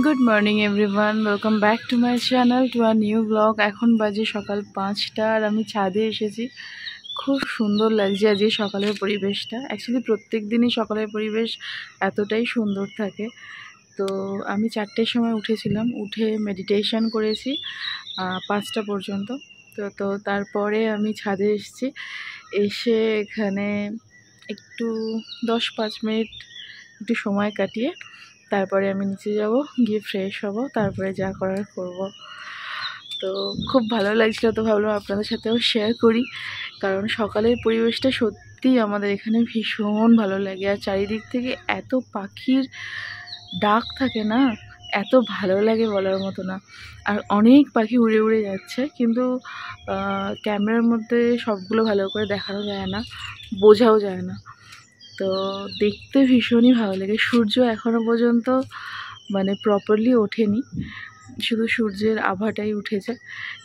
Good morning everyone, welcome back to my channel to a new blog. এখন বাজে সকাল 5টা আর আমি ছাদে এসেছি। খুব সুন্দর লাগছে আজকে সকালের পরিবেশটা। অ্যাকচুয়ালি প্রত্যেক দিনই সকালের পরিবেশ এতটাই সুন্দর থাকে। তো আমি 4টের সময় উঠেছিলাম, উঠে মেডিটেশন করেছি 5টা পর্যন্ত। তো তারপরে আমি ছাদে এসেছি, এসে এখানে একটু 10-5 মিনিট একটু সময় কাটিয়ে তারপরে আমি নিচে যাব, গিয়ে ফ্রেশ হব, তারপরে যা করার করব। তো খুব ভালো লাগছিল, তো ভাবলাম আপনাদের সাথেও শেয়ার করি, কারণ সকালের পরিবেশটা সত্যিই আমাদের এখানে ভীষণ ভালো লাগে। আর চারিদিক থেকে এত পাখির ডাক থাকে না, এত ভালো লাগে বলার মতো না। আর অনেক পাখি উড়ে উড়ে যাচ্ছে, কিন্তু ক্যামেরার মধ্যে সবগুলো ভালো করে দেখানো যায় না, বোঝাও যায় না। তো দেখতে ভীষণই ভালো লাগে। সূর্য এখনও পর্যন্ত মানে প্রপারলি ওঠেনি, শুধু সূর্যের আভাটাই উঠেছে,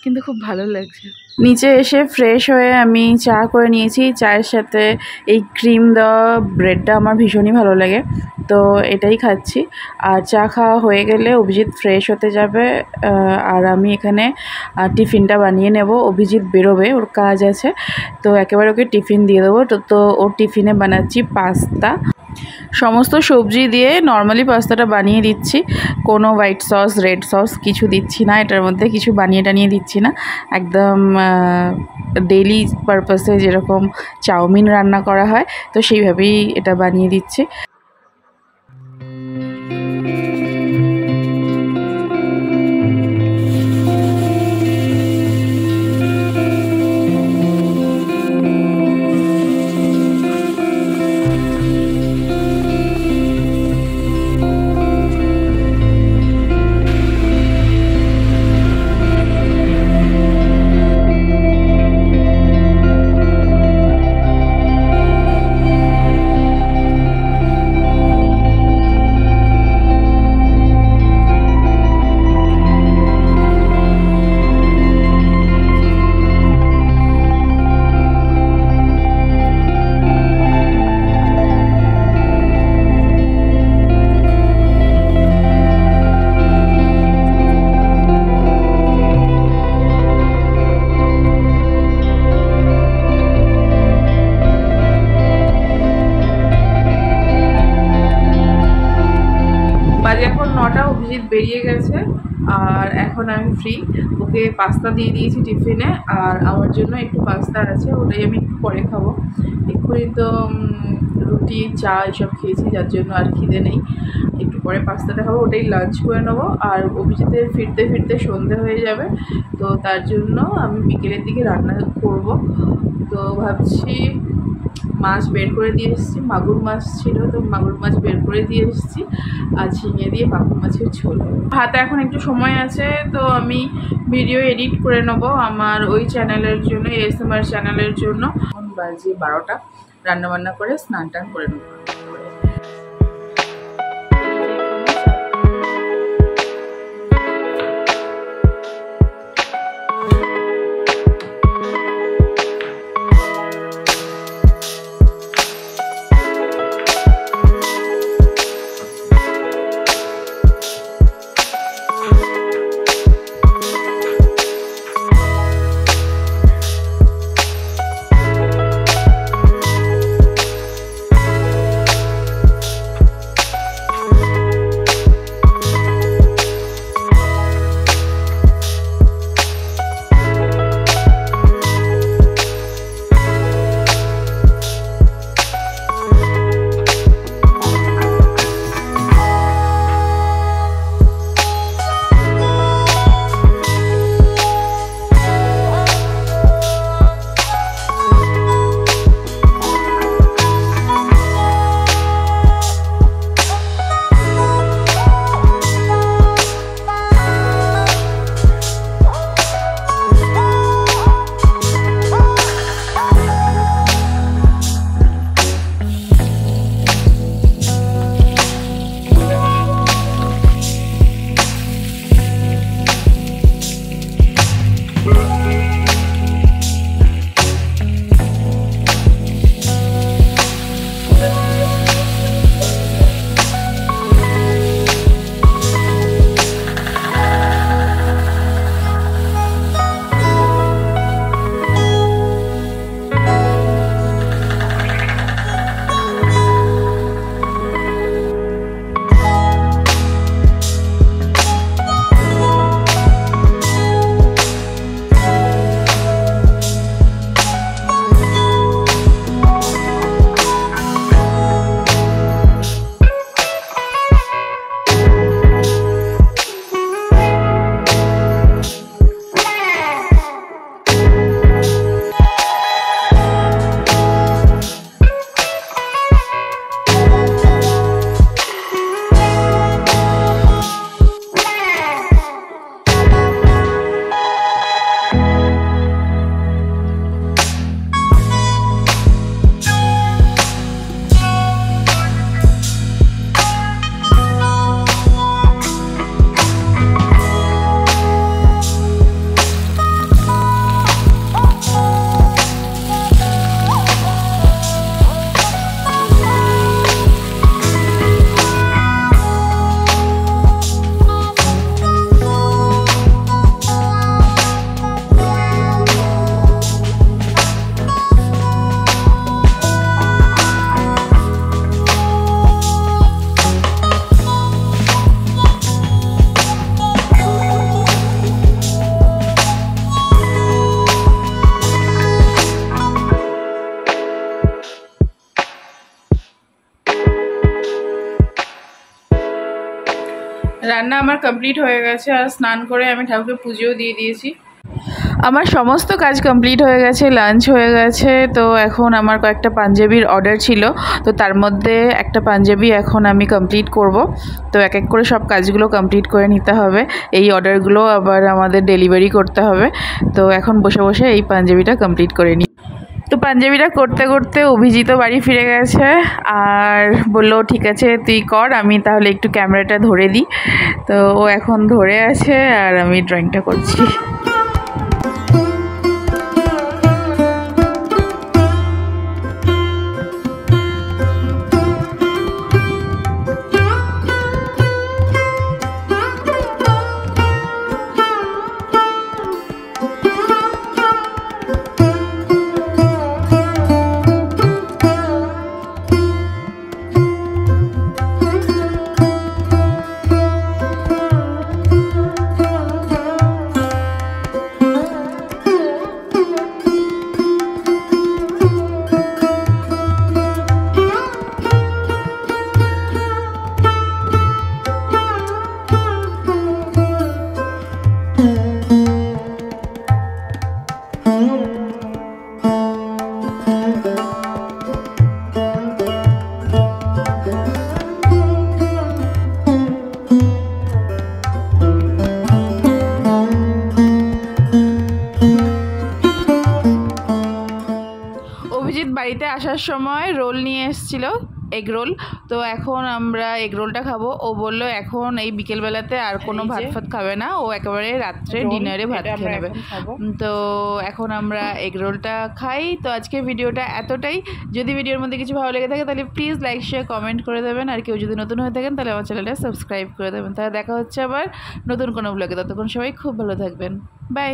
কিন্তু খুব ভালো লাগছে। নিচে এসে ফ্রেশ হয়ে আমি চা করে নিয়েছি। চায়ের সাথে এই ক্রিম দেওয়া ব্রেডটা আমার ভীষণই ভালো লাগে, তো এটাই খাচ্ছি। আর চা খাওয়া হয়ে গেলে অভিজিৎ ফ্রেশ হতে যাবে, আর আমি এখানে টিফিনটা বানিয়ে নেব। অভিজিৎ বেরোবে, ওর কাজ আছে, তো একেবারে ওকে টিফিন দিয়ে দেবো। তো ওর টিফিনে বানাচ্ছি পাস্তা। সমস্ত সবজি দিয়ে নর্মালি পাস্তাটা বানিয়ে দিচ্ছি, কোনো হোয়াইট সস রেড সস কিছু দিচ্ছি না, এটার মধ্যে কিছু বানিয়ে টানিয়ে দিচ্ছি না। একদম ডেইলি পারপাসে যেরকম চাউমিন রান্না করা হয়, তো সেইভাবেই এটা বানিয়ে দিচ্ছি। এখন 9টা, অভিজিৎ বেরিয়ে গেছে আর এখন আমি ফ্রি। ওকে পাস্তা দিয়ে দিয়েছি টিফিনে, আর আমার জন্য একটু পাস্তা আছে, ওটাই আমি একটু পরে খাবো। এক্ষুনি তো রুটি চা এসব খেয়েছি, যার জন্য আর খিদে নেই। একটু পরে পাস্তাটা খাবো, ওটাই লাঞ্চ করে নেবো। আর অভিজিতের ফিরতে ফিরতে সন্ধে হয়ে যাবে, তো তার জন্য আমি বিকেলের দিকে রান্না করব। তো ভাবছি মাছ বের করে দিয়ে এসেছি, মাগুর মাছ ছিল, তো মাগুর মাছ বের করে দিয়ে এসেছি, আর ঝিঙে দিয়ে মাগুর মাছের ঝোল। হাতে এখন একটু সময় আছে, তো আমি ভিডিও এডিট করে নেবো আমার ওই চ্যানেলের জন্য, ASMR চ্যানেলের জন্য। এখন বাজে 12টা, রান্নাবান্না করে স্নান টান করে নেবো। রান্না আমার কমপ্লিট হয়ে গেছে, আর স্নান করে আমি ঠাকুরকে পুজোও দিয়ে দিয়েছি। আমার সমস্ত কাজ কমপ্লিট হয়ে গেছে, লাঞ্চ হয়ে গেছে। তো এখন আমার কয়েকটা পাঞ্জাবির অর্ডার ছিল, তো তার মধ্যে একটা পাঞ্জাবি এখন আমি কমপ্লিট করব। তো এক এক করে সব কাজগুলো কমপ্লিট করে নিতে হবে, এই অর্ডারগুলো আবার আমাদের ডেলিভারি করতে হবে। তো এখন বসে বসে এই পাঞ্জাবিটা কমপ্লিট করে নিই। তো পাঞ্জাবিটা করতে করতে অভিজিৎ বাড়ি ফিরে গেছে, আর বললো ঠিক আছে তুই কর, আমি তাহলে একটু ক্যামেরাটা ধরে দিই। তো ও এখন ধরে আছে আর আমি ড্রয়িংটা করছি। অভিজিৎ বাড়িতে আসার সময় রোল নিয়ে এসেছিল, এগ রোল। তো এখন আমরা এগ রোলটা খাবো। ও বললো এখন এই বিকেলবেলাতে আর কোনো ভাত ফাত খাবে না, ও একেবারে রাত্রে ডিনারে ভাত খেয়ে নেবে। তো এখন আমরা এগ রোলটা খাই। তো আজকে ভিডিওটা এতটাই। যদি ভিডিওর মধ্যে কিছু ভালো লেগে থাকে তাহলে প্লিজ লাইক শেয়ার কমেন্ট করে দেবেন, আর কেউ যদি নতুন হয়ে থাকেন তাহলে আমার চ্যানেলটা সাবস্ক্রাইব করে দেবেন। তাহলে দেখা হচ্ছে আবার নতুন কোনো ব্লগে। ততক্ষণ সবাই খুব ভালো থাকবেন, বাই।